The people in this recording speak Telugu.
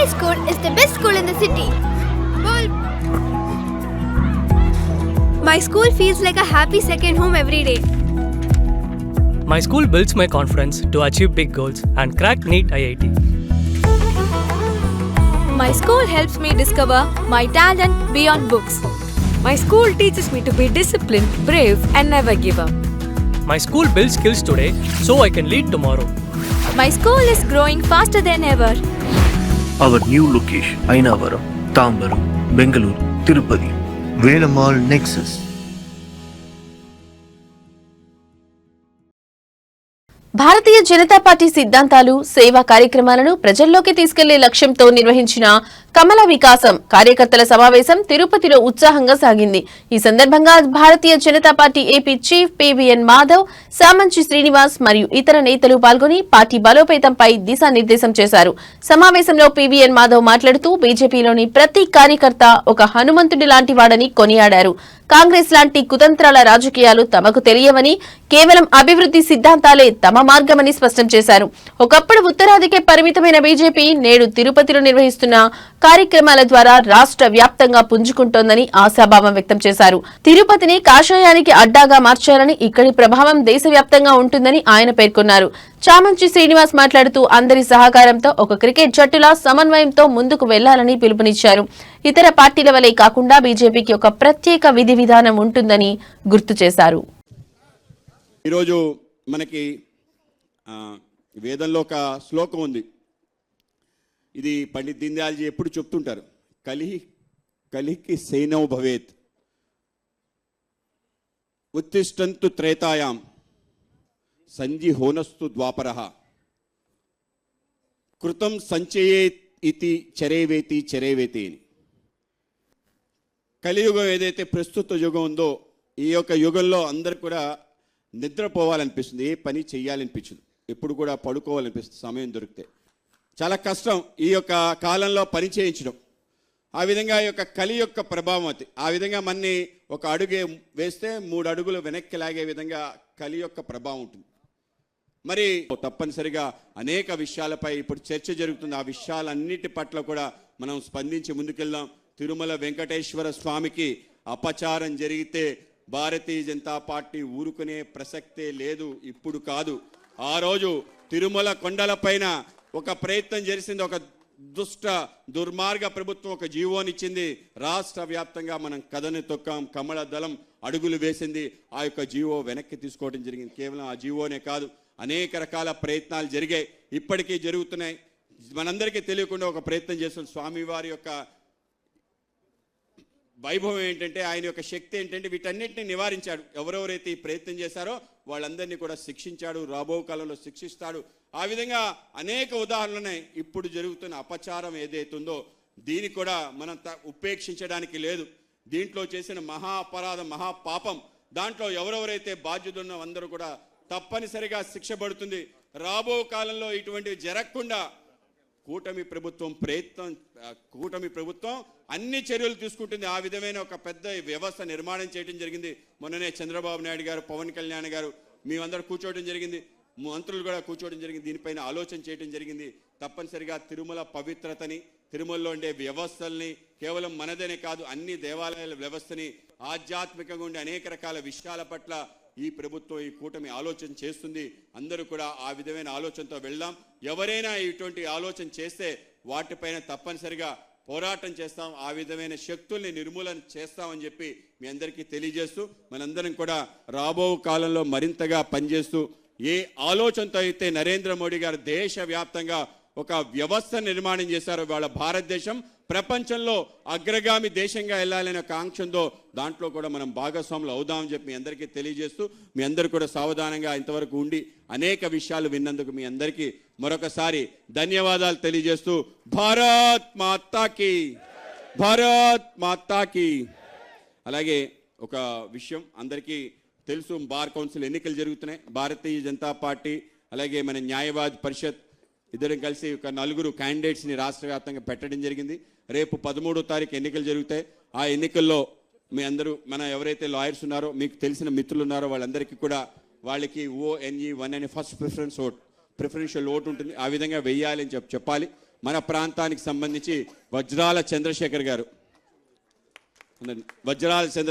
My school is the best school in the city. My school feels like a happy second home every day. My school builds my confidence to achieve big goals and crack NEET IIT. My school helps me discover my talent beyond books. My school teaches me to be disciplined, brave, and never give up. My school builds skills today so I can lead tomorrow. My school is growing faster than ever. Our new location, Ainavaram, Tambaram, Bengaluru, Tirupati, Velamal Nexus. Bharatiya Janata party సిద్ధాంతాలు సేవా కార్యక్రమాలను ప్రజల్లోకి తీసుకెళ్లే లక్ష్యంతో నిర్వహించిన కమల వికాసం కార్యకర్తల సమావేశం తిరుపతిలో ఉత్సాహంగా సాగింది. ఈ సందర్భంగా Bharatiya Janata Party AP chief PVN Madhav, Samanchi Srinivas మరియు ఇతర నేతలు పాల్గొని పార్టీ బలోపేతంపై దిశానిర్దేశం చేశారు. సమావేశంలో పివిఎన్ మాధవ్ మాట్లాడుతూ బీజేపీలోని ప్రతి కార్యకర్త ఒక హనుమంతుడి లాంటి వాడని కొనియాడారు. కాంగ్రెస్ లాంటి కుతంత్రాల రాజకీయాలు తమకు తెలియవని, కేవలం అభివృద్ధి సిద్ధాంతాలే తమ మార్గమని స్పష్టం చేశారు. ఒకప్పుడు ఉత్తరాదికే పరిమితమైన బీజేపీ నేడు తిరుపతిలో నిర్వహిస్తున్న కార్యక్రమాల ద్వారా రాష్ట్ర వ్యాప్తంగా పుంజుకుంటోందని ఆశాభావం వ్యక్తం చేశారు. తిరుపతిని కాషాయానికి అడ్డాగా మార్చాలని, ఇక్కడి ప్రభావం దేశవ్యాప్తంగా ఉంటుందని ఆయన పేర్కొన్నారు. చామంచి శ్రీనివాస్ మాట్లాడుతూ అందరి సహకారంతో ఒక క్రికెట్ జట్టులా సమన్వయంతో ముందుకు వెళ్లాలని పిలుపునిచ్చారు. ఇతర పార్టీల వలె కాకుండా బీజేపీకి ఒక ప్రత్యేక విధి విధానం ఉంటుందని గుర్తు చేశారు. ఈరోజు మనకి వేదంలో ఒక శ్లోకం ఉంది. ఇది పండిత్ దీన్ దయాల్జీ ఎప్పుడు చెప్తుంటారు, కలికి సైనౌ భవేత్ ఉత్తిష్టంతు త్రేతాయాం సంజి హోనస్తు ద్వాపరః కృతం సంచయేత్ ఇతి చరేవేతి చరేవేతి అని. కలియుగం ఏదైతే ప్రస్తుత యుగం ఉందో, ఈ యొక్క యుగంలో అందరు కూడా నిద్రపోవాలనిపిస్తుంది, ఏ పని చెయ్యాలనిపించదు, ఎప్పుడు కూడా పడుకోవాలనిపిస్తుంది సమయం దొరికితే. చాలా కష్టం ఈ యొక్క కాలంలో పని చేయించడం. ఆ విధంగా ఈ యొక్క కలి యొక్క ప్రభావం అది. ఆ విధంగా మన్ని ఒక అడుగే వేస్తే 3 అడుగులు వెనక్కి లాగే విధంగా కలి యొక్క ప్రభావం ఉంటుంది. మరి తప్పనిసరిగా అనేక విషయాలపై ఇప్పుడు చర్చ జరుగుతుంది. ఆ విషయాలన్నిటి పట్ల కూడా మనం స్పందించి ముందుకెళ్దాం. తిరుమల వెంకటేశ్వర స్వామికి అపచారం జరిగితే భారతీయ జనతా పార్టీ ఊరుకునే ప్రసక్తే లేదు, ఇప్పుడు కాదు. ఆ రోజు తిరుమల కొండలపైన ఒక ప్రయత్నం చేసింది, ఒక దుర్మార్గ ప్రభుత్వం ఒక జీవోనిచ్చింది. రాష్ట్ర వ్యాప్తంగా మనం కథని తొక్కాం, కమల దళం అడుగులు వేసింది. ఆ యొక్క జీవో వెనక్కి తీసుకోవడం జరిగింది. కేవలం ఆ జీవోనే కాదు, అనేక రకాల ప్రయత్నాలు జరిగాయి, ఇప్పటికీ జరుగుతున్నాయి. మనందరికీ తెలియకుండా ఒక ప్రయత్నం చేస్తున్న స్వామివారి యొక్క వైభవం ఏంటంటే, ఆయన యొక్క శక్తి ఏంటంటే వీటన్నిటిని నివారించాడు. ఎవరెవరైతే ఈ ప్రయత్నం చేశారో వాళ్ళందరినీ కూడా శిక్షించాడు, రాబో కాలంలో శిక్షిస్తాడు. ఆ విధంగా అనేక ఉదాహరణలు ఇప్పుడు జరుగుతున్న అపచారం ఏదైతుందో దీన్ని కూడా మనం ఉపేక్షించడానికి లేదు. దీంట్లో చేసిన మహా అపరాధం, మహాపాపం, దాంట్లో ఎవరెవరైతే బాధ్యులున్నో అందరూ కూడా తప్పనిసరిగా శిక్ష పడుతుంది. రాబో కాలంలో ఇటువంటివి జరగకుండా కూటమి ప్రభుత్వం అన్ని చర్యలు తీసుకుంటుంది. ఆ విధమైన ఒక పెద్ద వ్యవస్థ నిర్మాణం చేయడం జరిగింది. మొన్ననే చంద్రబాబు నాయుడు గారు, పవన్ కళ్యాణ్ గారు మేమందరూ కూర్చోవడం జరిగింది, మంత్రులు కూడా కూర్చోవడం జరిగింది, దీనిపైన ఆలోచన చేయడం జరిగింది. తప్పనిసరిగా తిరుమల పవిత్రతని, తిరుమలలో ఉండే వ్యవస్థల్ని, కేవలం మనదనే కాదు అన్ని దేవాలయాల వ్యవస్థని, ఆధ్యాత్మికంగా ఉండే అనేక రకాల విషయాల పట్ల ఈ ప్రభుత్వం, ఈ కూటమి ఆలోచన చేస్తుంది. అందరూ కూడా ఆ విధమైన ఆలోచనతో వెళ్దాం. ఎవరైనా ఇటువంటి ఆలోచన చేస్తే వాటిపైన తప్పనిసరిగా పోరాటం చేస్తాం, ఆ విధమైన శక్తుల్ని నిర్మూలన చేస్తామని చెప్పి మీ అందరికీ తెలియజేస్తూ, మనందరం కూడా రాబో కాలంలో మరింతగా పనిచేస్తూ, ఏ ఆలోచనతో అయితే నరేంద్ర మోడీ గారు దేశవ్యాప్తంగా ఒక వ్యవస్థ నిర్మాణం చేశారో, వాళ్ళ భారతదేశం ప్రపంచంలో అగ్రగామి దేశంగా వెళ్ళాలనే ఒక ఆంక్షంతో దాంట్లో కూడా మనం భాగస్వాములు అవుదామని చెప్పి మీ అందరికీ తెలియజేస్తూ, మీ అందరూ కూడా సావధానంగా ఇంతవరకు ఉండి అనేక విషయాలు విన్నందుకు మీ అందరికీ మరొకసారి ధన్యవాదాలు తెలియజేస్తూ, భారత్ మాతాకి, భారత్ మాతాకి. అలాగే ఒక విషయం అందరికీ తెలుసు, బార్ కౌన్సిల్ ఎన్నికలు జరుగుతున్నాయి. భారతీయ జనతా పార్టీ అలాగే మన న్యాయవాద పరిషత్ ఇద్దరం కలిసి ఒక 4 క్యాండిడేట్స్ని రాష్ట్ర వ్యాప్తంగా పెట్టడం జరిగింది. రేపు 13వ తారీఖు ఎన్నికలు జరుగుతాయి. ఆ ఎన్నికల్లో మీ అందరూ మన ఎవరైతే లాయర్స్ ఉన్నారో, మీకు తెలిసిన మిత్రులు ఉన్నారో వాళ్ళందరికీ కూడా వాళ్ళకి ONE1 అనే ఫస్ట్ ప్రిఫరెన్షియల్ ఓట్ ఉంటుంది, ఆ విధంగా వెయ్యాలి అని చెప్పాలి. మన ప్రాంతానికి సంబంధించి వజ్రాల చంద్రశేఖర్ గారు. వజ్రాల చంద్ర